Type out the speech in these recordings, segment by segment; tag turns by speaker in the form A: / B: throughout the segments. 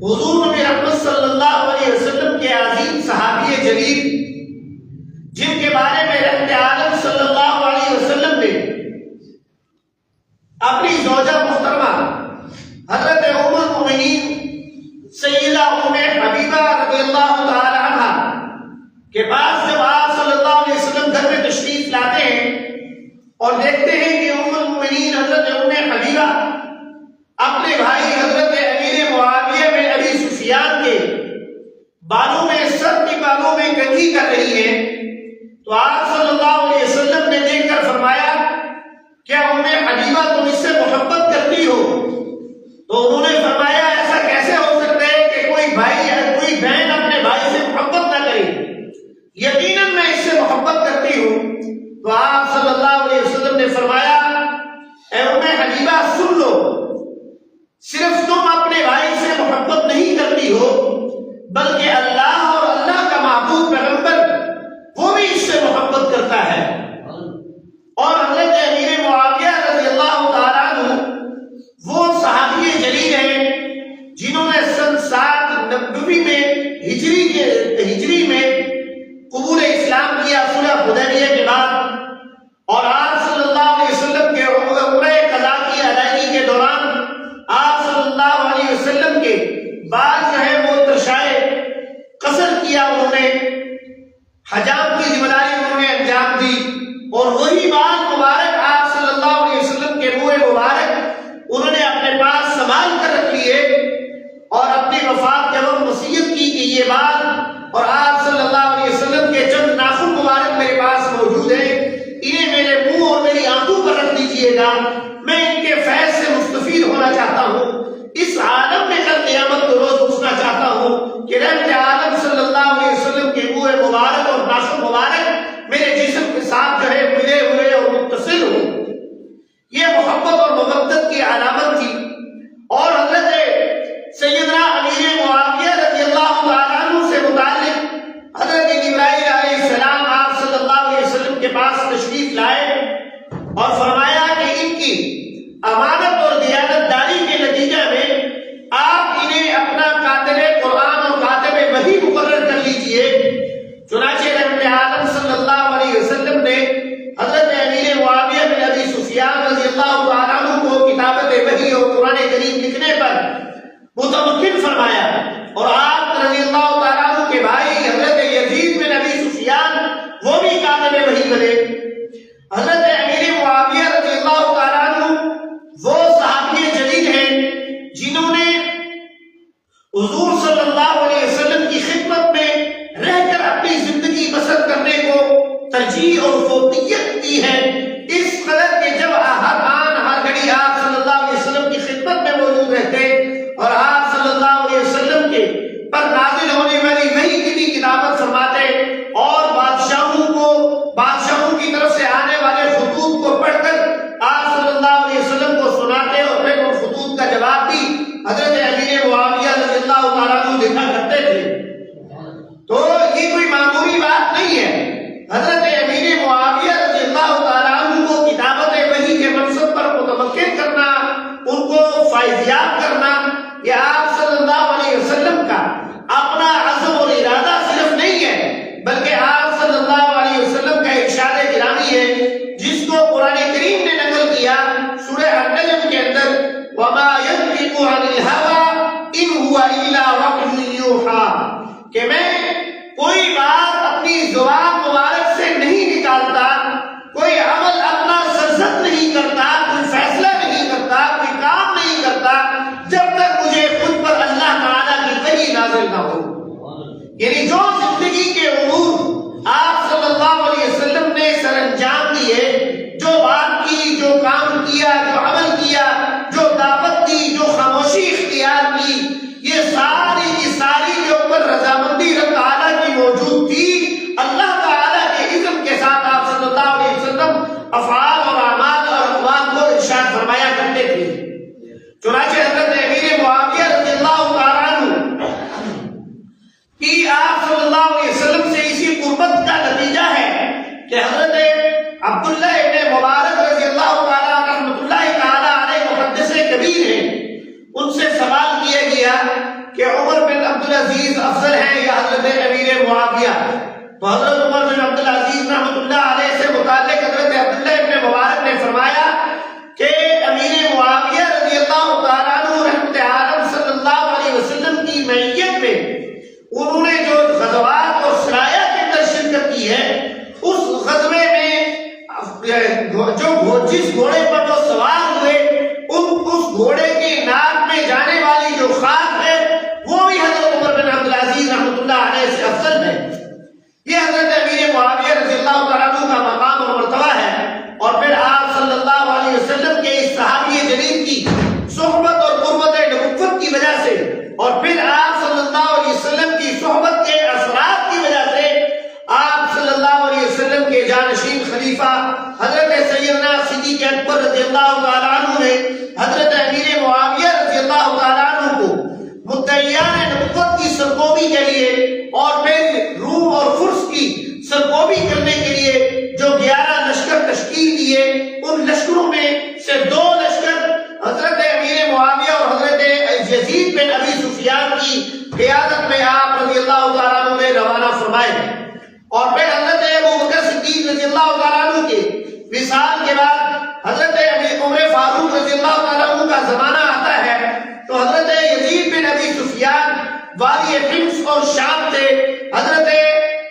A: حضور نبی رحمت صلی اللہ علیہ وسلم کے عظیم صحابی جلیل جن کے بارے میں رحمت عالم صلی اللہ علیہ وسلم نے اپنی زوجہ محترمہ حضرت ام المؤمنین سیدہ ام حبیبہ رضی اللہ تعالی عنہ کے پاس جب آپ صلی اللہ علیہ وسلم گھر میں تشریف لاتے ہیں اور دیکھتے ہیں کہ ام المؤمنین حضرت ام حبیبہ اپنے بھائی حضرت امیر معاویہ بن ابی سفیان کے بالوں میں سر کے بالوں میں کنگھی کر رہی ہے، تو آپ صلی اللہ علیہ وسلم نے دیکھ کر فرمایا کیا ام حبیبہ تم اس سے محبت کرتی ہو؟ تو انہوں نے فرمایا ایسا کیسے ہو سکتا ہے کہ کوئی بھائی یا کوئی بہن اپنے بھائی سے محبت نہ کرے، یقیناً میں اس سے محبت کرتی ہوں۔ تو آپ صلی اللہ علیہ وسلم نے فرمایا اے ام حبیبہ سن لو، صرف تم اپنے بھائی سے محبت نہیں کرتی ہو بلکہ اللہ اور اللہ کا معبود پیغمبر وہ بھی اس سے محبت کرتا ہے۔ اور حضرت امیر معاویہ رضی اللہ تعالیٰ عنہ وہ صحابی جلیل ہیں جنہوں نے سن 7 نبوی میں ہجری میں قبول اسلام کیا صلح حدیبیہ کے بعد، اور آپ صلی اللہ علیہ وسلم کے عمرہ قضا کی ادائیگی کے دوران آپ صلی اللہ علیہ وسلم کے بعد جو ہے وہ ترشائے قصر کیا، انہوں نے حجام کی ذمہ داری انہوں نے انجام دی، اور وہی بات مبارک آپ صلی اللہ علیہ وسلم کے منہ مبارک انہوں نے اپنے پاس سنبھال کر رکھ لیے، اور اپنی وفات کے وقت وصیت کی کہ یہ بات اور آپ صلی اللہ علیہ وسلم کے چند ناخن مبارک میرے پاس موجود ہیں، انہیں میرے منہ اور میری آنکھوں پر رکھ دیجیے گا، میں ان کے فیض سے مستفید ہونا چاہتا ہوں، اس عالم میں کل قیامت کو روز پوچھنا چاہتا ہوں کہ رحمت عالم صلی اللہ علیہ وسلم کے منہ مبارک اور ناخن مبارک میرے جسم کے ساتھ جو ہے ملے ہوئے اور متصل ہوں۔ یہ محبت اور مودت کی علامت تھی۔ اور حضرت سیدنا امیر معاویہ رضی اللہ تعالیٰ عنہ سے متعلق حضرت جبرائیل علیہ السلام آپ صلی اللہ علیہ وسلم کے پاس تشریف لائے اور فرمایا کہ ان کی امانت اور دیانتداری کے نتیجہ میں آپ انہیں اپنا کاتب قرآن اور کاتب وحی مقرر کر لیجئے۔ چنانچہ رحمت عالم صلی اللہ علیہ وسلم نے حضرت امیر معاویہ بن ابی سفیان رضی اللہ تعالیٰ عنہ کو کتابت وحی اور قرآن کریم لکھنے پر متمکن فرمایا، اور آپ رضی اللہ تعالیٰ عنہ کے بھائی حضرت یزید بن ابی سفیان وہ بھی کاتب وحی بنے۔ حضرت امیر معاویہ رضی اللہ تعالیٰ عنہ وہ صحابی جلیل ہیں جنہوں نے حضور صلی اللہ علیہ وسلم کی خدمت میں رہ کر اپنی زندگی بسر کرنے کو ترجیح اور فوقیت دی ہے، اس قدر کہ جب ہر آن ہر گھڑی آپ صلی اللہ علیہ وسلم کی خدمت میں موجود رہتے اور آپ صلی اللہ علیہ وسلم کے پر نازل ہونے والی وحی کی بھی کتابت فرماتے، اور بادشاہوں کی طرف سے آنے والے خطوط کو پڑھ کر آپ صلی اللہ علیہ وسلم کو سناتے، اور پھر ان خطوط کا جواب بھی حضرت امیر معاویہ رضی اللہ تعالیٰ عنہ لکھا کرتے تھے۔ تو یہ کوئی معمولی بات نہیں ہے، حضرت امیر معاویہ رضی اللہ تعالیٰ عنہ کو کتابت وحی کے منصب پر متمکن کرنا، ان کو فائزیاب کرنا، یہ آپ صلی اللہ علیہ وسلم کا اپنا عزم اور ارادہ صرف نہیں ہے بلکہ آپ صلی اللہ علیہ وسلم کا ارشاد گرامی ہے جس کو قرآن کریم نے نقل کیا سورہ النجم کے اندر، وَمَا يَنطِقُ عَنِ الْهَوَىٰ إِنْ هُوَ إِلَّا وَحْيٌ يُوحَىٰ، کہ میں کوئی بات اپنی زبان مبارک سے نہیں نکالتا، کوئی عمل اپنا سرزد نہیں کرتا، کوئی فیصلہ نہیں کرتا، کوئی کام نہیں کرتا جب تک مجھے خود پر اللہ تعالیٰ کی وحی نازل نہ ہو۔ یعنی جو زندگی کے امور آپ صلی اللہ علیہ وسلم نے سر انجام دیے، جو بات کی، جو کام کیا، جو عمل کیا، جو دعوت دی، جو خاموشی اختیار کی، یہ ساری کی ساری کے اوپر رضامندی رب تعالیٰ کی موجود تھی۔ اللہ تعالیٰ کے اذن کے ساتھ آپ صلی اللہ علیہ وسلم افعال اور اعمال اور اقوال کو ارشاد فرمایا کرتے تھے۔ چنانچہ حضرت امیر معاویہ رضی اللہ تعالیٰ عنہ کی آپ صلی اللہ علیہ وسلم سے اسی قربت کا نتیجہ ہے کہ حضرت عبداللہ ابن مبارک رضی اللہ تعالیٰ رحمۃ اللہ تعالیٰ علیہ محدث کبیر ہیں، ان سے سوال کیا گیا کہ عزیز افضل ہیں یا حضرت امیر معاویہ؟ تو حضرت عمر بن عبد العزیز رحمۃ اللہ علیہ سے متعلق حضرت عبداللہ ابن مبارک نے فرمایا کہ امیر معاویہ رضی اللہ تعالیٰ عنہ رحمت عالم صلی اللہ علیہ وسلم کی معیت میں انہوں نے جو غزوات اور سرایہ کے اندر شرکت کی ہے، اس غزوے میں جس گھوڑے پر وہ سوار ہوئے اس گھوڑے کی ناک میں جانے والی جو خاک ہے وہ بھی حضرت عمر بن عبد العزیز رحمۃ اللہ علیہ سے افضل ہے۔ یہ حضرت امیر معاویہ رضی اللہ تعالیٰ عنہ کا مقام اور مرتبہ ہے۔ اور پھر آپ صلی اللہ علیہ وسلم کے اس صحابی جلیل کی صحبت اور قربت نبوت کی وجہ سے، اور پھر آپ صلی اللہ علیہ وسلم کی صحبت کے اثرات کی وجہ سے آپ صلی اللہ علیہ وسلم کے جانشین خلیفہ حضرت سیدنا صدیق اکبر رضی اللہ تعالیٰ عنہ نے حضرت امیر معاویہ رضی اللہ تعالیٰ عنہ کو مدعیان نبوت کی سرکوبی کے لیے اور پھر روم اور فرس کی سرکوبی کرنے کے لیے جو 11 لشکر تشکیل دیے، ان لشکروں میں سے 2 لشکر حضرت امیر معاویہ اور حضرت یزید بن ابی سفیان کی قیادت میں آپ رضی اللہ تعالیٰ عنہ نے روانہ فرمائے۔ اور پھر حضرت ابوبکر صدیق رضی اللہ تعالیٰ عنہ کے وصال کے بعد حضرت عمر فاروق رضی اللہ تعالیٰ عنہ کا زمانہ آتا ہے، تو حضرت یزید بن ابی سفیان والی حمص اور شام سے حضرت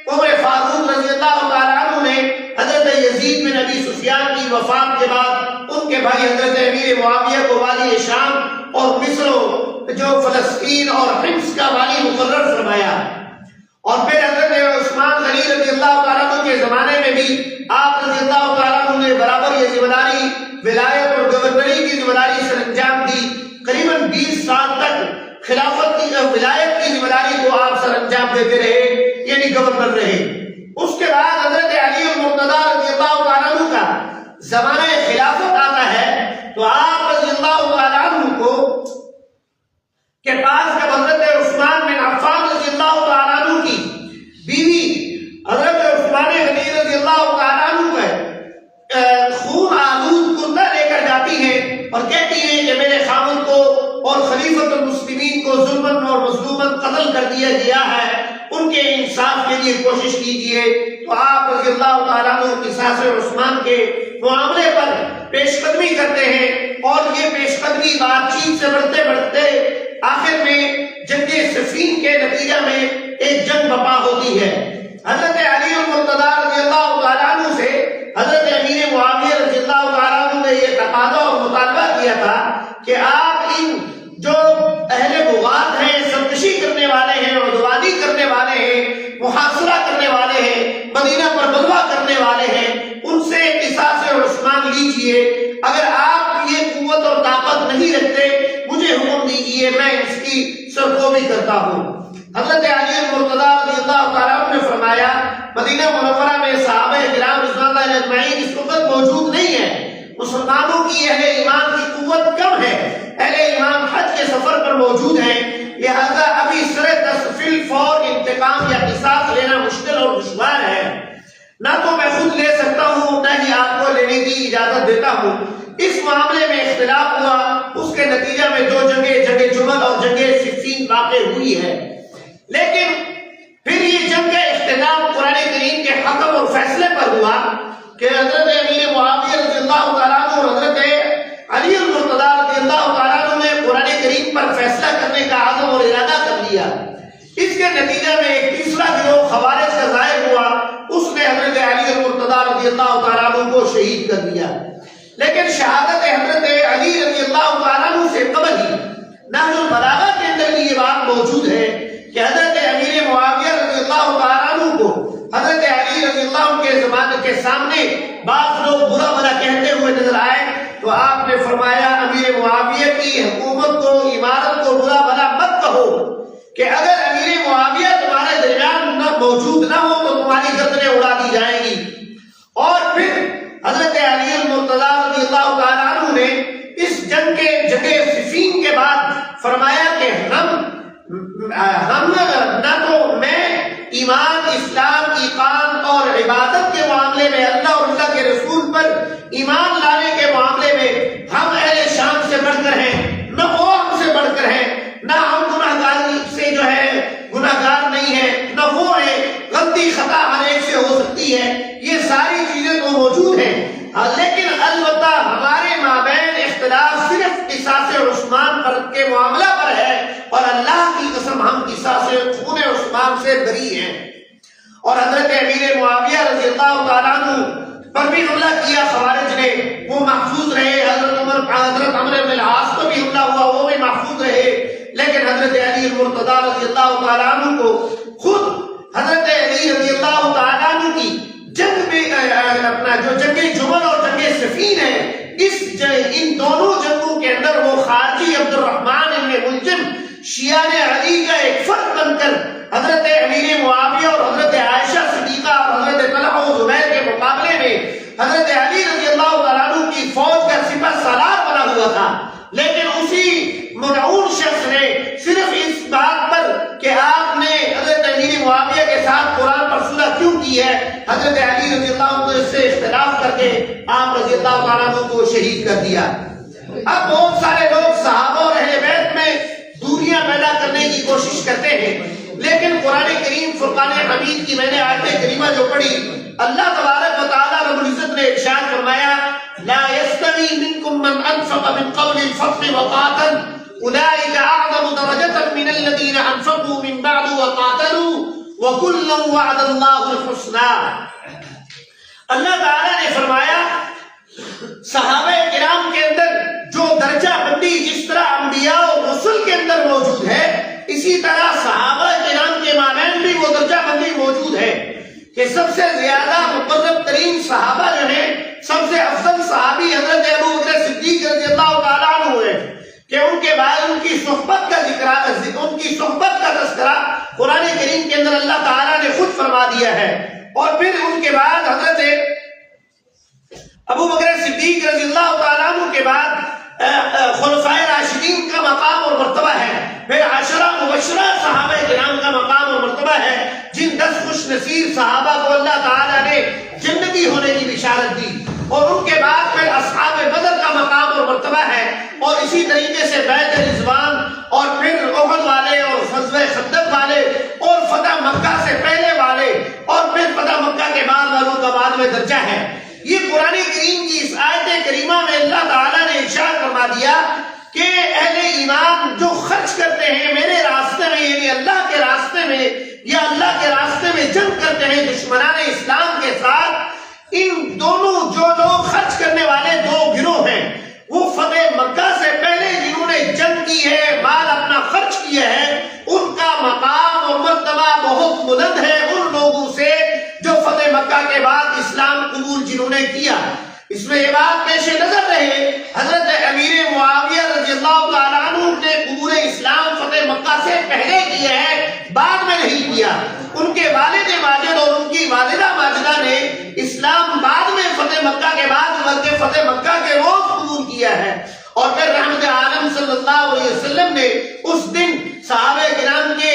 A: عمر فاروق رضی اللہ تعالیٰ عنہ نے حضرت یزید بن ابی سفیان کی وفات کے بعد ان کے بھائی حضرت امیر معاویہ کو والی شام اور مصر جو فلسطین اور حمص کا والی مقرر فرمایا۔ اور پھر حضرت عثمان غنی رضی اللہ تعالیٰ عنہ کے زمانے میں بھی آپ رضی اللہ تعالیٰ عنہ نے برابر یہ ذمہ داری ولایت اور گورنری کی ذمہ داری سر انجام دی۔ قریباً 20 سال تک خلافت کی ولایت کی ذمہ داری کو آپ سر انجام دیتے رہے، یعنی گورنر رہے۔ اس کے بعد حضرت علی المرتضیٰ رضی اللہ تعالیٰ عنہ کا زمانہ خلافت آتا ہے، تو آپ رضی اللہ تعالیٰ عنہ کو کے پاس جب حضرت عثمان بن عفان رضی اللہ تعالیٰ عنہ کی بیوی حضرت عثمان غنی رضی اللہ تعالیٰ عنہ کا خون آلود کردہ لے کر جاتی ہیں اور کہتی ہیں کہ میرے خاوند کو اور خلیفۃ المسلمین کو ظلماً اور مظلوماً قتل کر دیا گیا ہے، ان کے انصاف کے لیے کوشش کیجیے۔ تو آپ رضی اللہ تعالیٰ عنہ قصاص عثمان کے معاملے پر پیش قدمی کرتے ہیں، اور یہ پیش قدمی بات چیت سے بڑھتے بڑھتے آخر میں جنگ صفین کے نتیجہ میں ایک جنگ برپا ہوتی ہے۔ حضرت علی المرتضیٰ رضی اللہ تعالیٰ عنہ سے حضرت امیر معاویہ رضی اللہ تعالیٰ عنہ نے یہ تقاضا اور مطالبہ کیا تھا کہ آپ ان جو اہل بغات ہیں، سرکشی کرنے والے ہیں، عدوانی کرنے والے ہیں، محاصرہ کرنے والے ہیں، مدینہ پر غزوہ کرنے والے ہیں، ان سے قصاص عثمان لیجئے۔ اگر آپ یہ قوت اور طاقت نہیں رکھتے، مجھے حکم دیجئے، میں اس کی سرکوبی کرتا ہوں۔ حضرت علی المرتضیٰ رضی اللہ تعالیٰ عنہ نے فرمایا، مدینہ منورہ میں صحابہ کرام رضوان اللہ اجمعین اس وقت موجود نہیں ہیں، مسلمانوں کی اہل ایمان کی قوت کم ہے، اہل ایمان حج کے سفر پر موجود ہیں، لہذا ابھی سرے فی الفور انتقام یا قصاص لینا مشکل اور دشوار ہے، نہ تو میں خود لے سکتا ہوں نہ ہی آپ کو لینے کی اجازت دیتا ہوں۔ اس معاملے میں اختلاف ہوا، اس کے نتیجہ میں 2 جنگیں، جنگ جمل اور جنگ صفین واقع ہوئی ہے۔ لیکن پھر یہ جنگ کا اختلاف قرآن کریم کے حکم اور فیصلے پر ہوا کہ حضرت امیر معاویہ رضی اللہ تعالیٰ عنہ اور حضرت علی المرتضیٰ رضی اللہ تعالیٰ عنہ نے قرآن کریم پر فیصلہ کرنے کا عزم اور ارادہ کر لیا۔ اس کے نتیجہ میں ایک تیسرا گروہ خوارج کا ظاہر ہوا، اس نے حضرت علی المرتضیٰ رضی اللہ تعالیٰ عنہ کو شہید کر دیا۔ لیکن شہادت حضرت علی رضی اللہ تعالیٰ عنہ سے قبل ہی نہج البلاغہ کے اندر بھی یہ بات موجود ہے کہ حضرت امیر معاویہ رضی اللہ تعالیٰ عنہ کو حضرت علی رضی اللہ عنہ کے زمانے کے سامنے بعض لوگ برا بھلا کہتے ہوئے نظر آئے، تو آپ نے فرمایا امیر معاویہ کی حکومت کو، عمارت کو برا بھلا مت کہو، کہ اگر امیر معاویہ تمہارے درمیان نہ موجود نہ ہو تو تمہاری گردنیں اڑا دی جائیں گی۔ اور پھر حضرت علی المرتضیٰ رضی اللہ تعالیٰ عنہ نے اس جنگ صفین کے بعد فرمایا کہ ہم نہ تو میں ایمان، اسلام، ایقان اور عبادت کے معاملے میں اللہ اور اللہ کے رسول پر ایمان لانے کے معاملے میں ہم اہل شام سے بڑھ کر ہیں، نہ وہ ہم سے بڑھ کر ہیں، نہ ہم گناہگاری سے جو ہے آخرت کے معاملہ پر ہے، اور اللہ کی قسم ہم قصاص خون عثمان سے بری ہیں۔ اور حضرت امیر معاویہ رضی اللہ تعالیٰ عنہ پر بھی حملہ کیا خوارج نے، وہ محفوظ رہے۔ حضرت عمرو بن العاص پر بھی حملہ ہوا، وہ بھی محفوظ رہے۔ لیکن حضرت علی المرتضیٰ رضی اللہ تعالیٰ عنہ کو خود حضرت علی رضی اللہ تعالیٰ عنہ کی جنگ میں اپنا جو جنگ جمل اور جنگ صفین ہے، ان دونوں جنگوں کے اندر وہ خارجی عبد الرحمن ابن ملجم شیعہ علی کا ایک فرد بن کر حضرت امیر معاویہ اور حضرت عائشہ صدیقہ اور حضرت طلحہ و زبیر کے مقابلے میں حضرت علی رضی اللہ تعالیٰ عنہ کی فوج کا سپہ سالار بنا ہوا تھا۔ لیکن اسی ملعون شخص نے صرف اس بات پر کہ آپ نے حضرت امیر معاویہ کے ساتھ قرآن پر صلح کیوں کی ہے، حضرت علی رضی اللہ عنہ سے اختلاف کر کے آپ رضی اللہ تعالیٰ عنہ کو شہید کر دیا۔ اب بہت سارے لوگ صحابہ اور اہل بیت میں دوریاں پیدا کرنے کی کوشش کرتے ہیں، لیکن قرآن کریم فرقان حمید کی میں نے آیت کریمہ جو پڑھی، اللہ تبارک و تعالیٰ رب العزت نے ارشاد فرمایا لا يستوي منكم من انفق من قبل الفتح وقاتل اولئك اعظم درجة من الذين انفقوا من بعد وقاتلوا وكلا وعد الله الحسنى۔ اللہ تعالیٰ نے فرمایا صحابہ کرام کے اندر جو درجہ بندی جس طرح انبیاء اور رسل کے اندر موجود ہے، اسی طرح صحابہ کرام کے مابین بھی وہ درجہ بندی موجود ہے کہ سب سے زیادہ مقرب ترین صحابہ جو ہیں، سب سے افضل صحابی حضرت ابو بکر صدیق رضی اللہ تعالیٰ عنہ ہے، کہ ان کے بعد ان کی صحبت کا ذکر، ان کی صحبت کا تذکرہ قرآن کریم کے اندر اللہ تعالیٰ نے خود فرما دیا ہے۔ اور پھر ان کے بعد حضرت ابو بکر صدیق رضی اللہ تعالیٰ عنہ کے بعد خلفائے راشدین کا مقام اور مرتبہ ہے، پھر عشرہ مبشرہ صحابہ کرام کا مقام اور مرتبہ ہے، جن 10 خوش نصیب صحابہ کو اللہ تعالیٰ نے جنتی ہونے کی بشارت دی، اور ان کے بعد پھر اصحاب بدر کا مقام اور مرتبہ ہے، اور اسی طریقے سے بیعت رضوان، اور پھر احد والے اور غزوہ خندق والے، اور فتح مکہ سے پہلے والے، اور پھر فتح مکہ کے بعد والوں کا بعد میں درجہ ہے۔ یہ قرآن کریم کی اس آیت کریمہ میں اللہ تعالیٰ نے ارشاد فرما دیا کہ اہل ایمان جو خرچ کرتے ہیں میرے راستے میں، یعنی اللہ کے راستے میں، یا اللہ کے راستے میں جنگ کرتے ہیں دشمنان اسلام کے ساتھ، ان دونوں جو لوگ خرچ کرنے والے دو گروہ ہیں، وہ فتح مکہ سے پہلے جنہوں نے جنگ کی ہے، مال اپنا خرچ کیا ہے، ان کا مقام اور مرتبہ بہت بلند ہے ان لوگوں سے جو فتح مکہ کے بعد اسلام قبول جنہوں نے کیا۔ اس میں یہ بات پیش نظر رہے، حضرت امیر معاویہ رضی اللہ تعالیٰ عنہ نے قبول اسلام فتح مکہ سے پہلے کیا ہے، بعد میں نہیں کیا۔ ان کے والد ماجد اور ان کی والدہ ماجدہ نے اسلام بعد میں فتح مکہ کے بعد بلکہ فتح مکہ کے روز قبول کیا ہے۔ اور پھر رحمت عالم صلی اللہ علیہ وسلم نے اس دن صحابہ کرام کے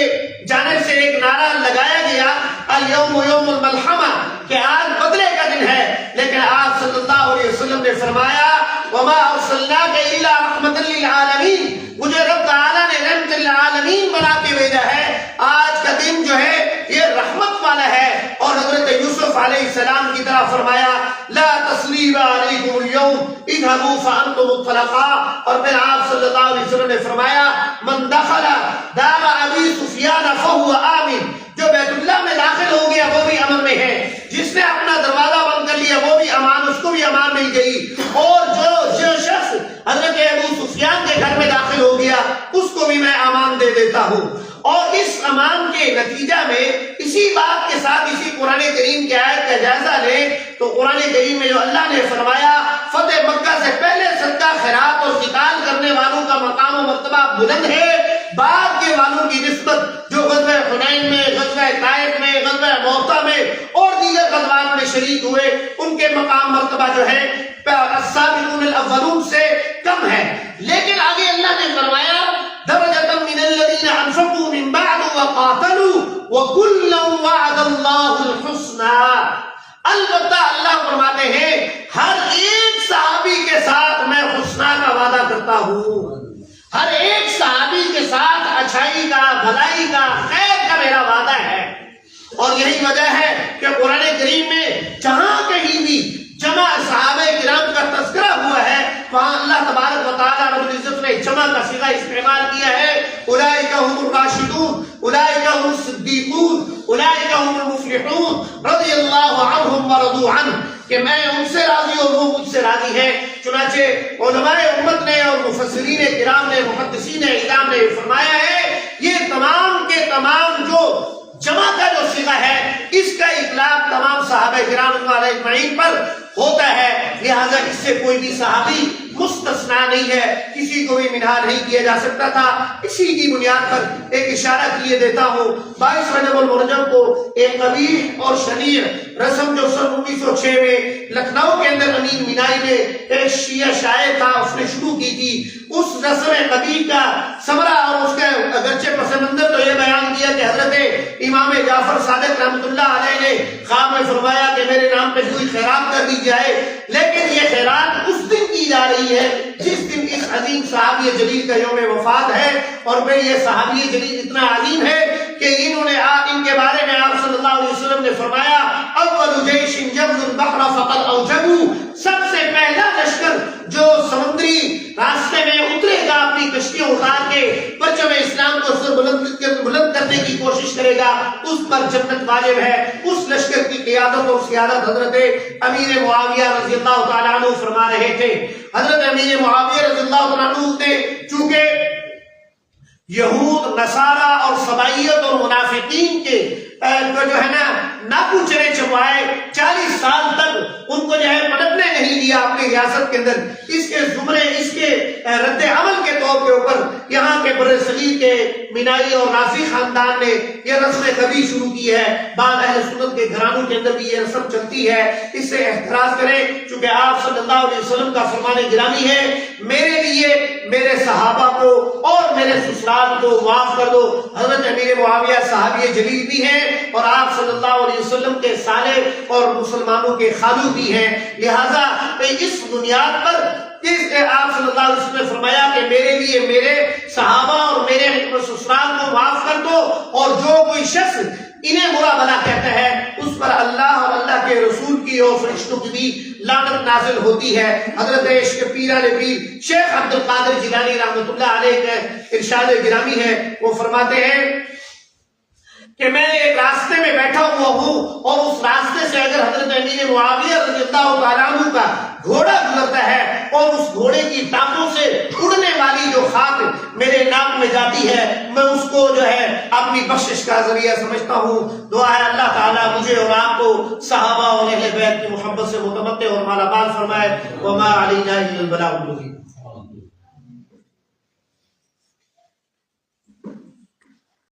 A: جانب سے ایک نعرہ لگایا گیا الیوم یوم الملحمہ، کہ آج بدلے کا دن ہے، لیکن آپ صلی اللہ علیہ وسلم نے فرمایا وما ارسلناک الا رحمۃ للعالمین، مجھے رب تعالیٰ نے رحمت للعالمین بنا کے بھیجا ہے۔ آج کا دن جو ہے یہ رحمت والا ہے۔ اور حضرت یوسف علیہ السلام کی طرح فرمایا لا تثریب علیکم اليوم اذهبوا فانتم الطلقاء، اور پھر آپ صلی اللہ علیہ وسلم نے فرمایا من دخل دار ابی سفیان فهو آمن، جو بیت اللہ میں داخل ہو گیا وہ بھی امن میں ہے، جس نے اپنا دروازہ بند کر لیا وہ بھی امان، اس کو بھی امان مل گئی، اور جو شخص حضرت ابو سفیان کے گھر میں داخل ہو گیا اس کو بھی میں امان دے دیتا ہوں۔ اور اس امان کے نتیجہ میں اسی بات کے ساتھ اسی قرآن کریم کی آیت کا جائزہ لیں تو قرآن کریم میں جو اللہ نے فرمایا فتح مکہ سے پہلے صدقہ خیرات اور قتال کرنے والوں کا مقام و مرتبہ بلند ہے، بعد کے والوں کی نسبت جو غزوہ حنین میں، غزوہ طائف میں، غزوہ موطا میں اور دیگر غزوات میں شریک ہوئے، ان کے مقام مرتبہ جو ہے السابقون الاولون سے کم ہے۔ لیکن آگے اللہ نے فرمایا درجۃ من الذین انفقوا من بعد وقاتلوا وکلا وعد اللہ الحسنى، البتہ اللہ فرماتے ہیں ہر ایک صحابی کے ساتھ میں حسنہ کا وعدہ کرتا ہوں، ہر ایک صحابی کے ساتھ اچھائی کا، بھلائی کا، خیر کا میرا وعدہ ہے۔ اور یہی وجہ ہے کہ قرآن کریم میں جہاں کہیں بھی جمع صحابہ کرام کا تذکرہ ہوا ہے وہاں اللہ تبارک و تعالیٰ رب العزت نے جمع کا صیغہ استعمال کیا ہے، اولئک هم الراشدون، اولئک هم الصدیقون، اولئک هم المفلحون رضی اللہ عنہم ورضوا عنہ، کہ میں ان سے راضی اور وہ مجھ سے راضی ہے۔ چنانچہ علماء امت نے اور مفسرین کرام نے، محدثین اعلام نے فرمایا ہے یہ تمام کے تمام جو جمع کا جو صیغہ ہے اس کا اطلاق تمام صحابہ کرام علیہ اجمعین پر ہوتا ہے، لہذا اس سے کوئی بھی صحابی مستثنا نہیں ہے، کسی کو بھی منہا نہیں کیا جا سکتا تھا۔ اسی کی بنیاد پر ایک اشارہ کیے دیتا ہوں، 22 رجب المرجب کو ایک قبیح اور شنیع رسم جو سن 1906 میں لکھنؤ کے اندر امین مینائی نے ایک شیعہ شاعر تھا اس نے شروع کی تھی، اس رسم قبیح کا ثمرہ اور اس کا اگرچہ پس منظر تو یہ بیان کیا کہ حضرت امام جعفر صادق رحمۃ اللہ علیہ نے خواب میں فرمایا کہ میرے نام پہ کوئی خیرات کر دی جائے، لیکن یہ خیرات اس دن کی جا رہی ہے جس دن اس عظیم صحابی جلیل کا یوم وفات ہے، اور پھر یہ صحابی جلیل اتنا عظیم ہے کہ انہوں نے ان کے بارے میں آپ صلی اللہ علیہ وسلم نے فرمایا اول جیش جبل البحر فقد اوجبوا، سب سے پہلا لشکر جو سمندری راستے میں اترے گا اپنی کشتیاں اتار کے پرچم اسلام کو سر بلند کرنے کی کوشش کرے گا اس پر جنت واجب ہے۔ اس لشکر کی قیادت اور سیادت حضرت امیر معاویہ رضی اللہ تعالیٰ عنہ فرما رہے تھے۔ حضرت امیر معاویہ رضی اللہ تعالیٰ عنہ نے چونکہ یہود، نصارہ اور سبائیت اور منافقین کے جو ہے نا ناکو چرے چبوائے 40 سال تک ان کو جو ہے پلٹنے نہیں دیا اپنی ریاست کے اندر، اس کے زمرے اس کے رد عمل کے طور کے اوپر یہاں کے بر صغیر کے مینائی اور ناصری خاندان نے یہ رسم قبیح شروع کی ہے۔ بعض اہل سنت کے گھرانوں کے اندر بھی یہ رسم چلتی ہے، اس سے احتراز کریں چونکہ آپ صلی اللہ علیہ وسلم کا فرمان گرامی ہے میرے لیے میرے صحابہ کو اور میرے سسرال کو معاف کر دو۔ حضرت امیر معاویہ صحابی جلیل بھی ہیں اور آپ صلی اللہ علیہ وسلم کے صالح اور مسلمانوں کے خالو بھی ہیں، لہذا اس بنیاد پر آپ صلی اللہ علیہ وسلم نے فرمایا کہ میرے لیے میرے صحابہ اور میرے سسرال کو معاف کر دو، اور جو کوئی شخص انہیں برا بھلا کہتا ہے اس پر اللہ اور اللہ کے رسول کی اور فرشتوں کی بھی لعنت نازل ہوتی ہے۔ حضرت عشق پیران پیر شیخ عبد القادر جیلانی رحمۃ اللہ علیہ کا ارشاد گرامی ہے، وہ فرماتے ہیں کہ میں ایک راستے میں بیٹھا ہوا ہوں اور اس راستے سے اگر حضرت امیر معاویہ رضی اللہ تعالیٰ عنہ کا گھوڑا گزرتا ہے اور اس گھوڑے کی ٹانگوں سے اڑنے والی جو خاک میرے ناک میں جاتی ہے میں اس کو جو ہے اپنی بخشش کا ذریعہ سمجھتا ہوں۔ دعا ہے اللہ تعالیٰ مجھے اور آپ کو صحابہ اور اہل بیت کی محبت سے متمتع اور مالا مال فرمائے۔ وما علینا الا البلاغ المبین۔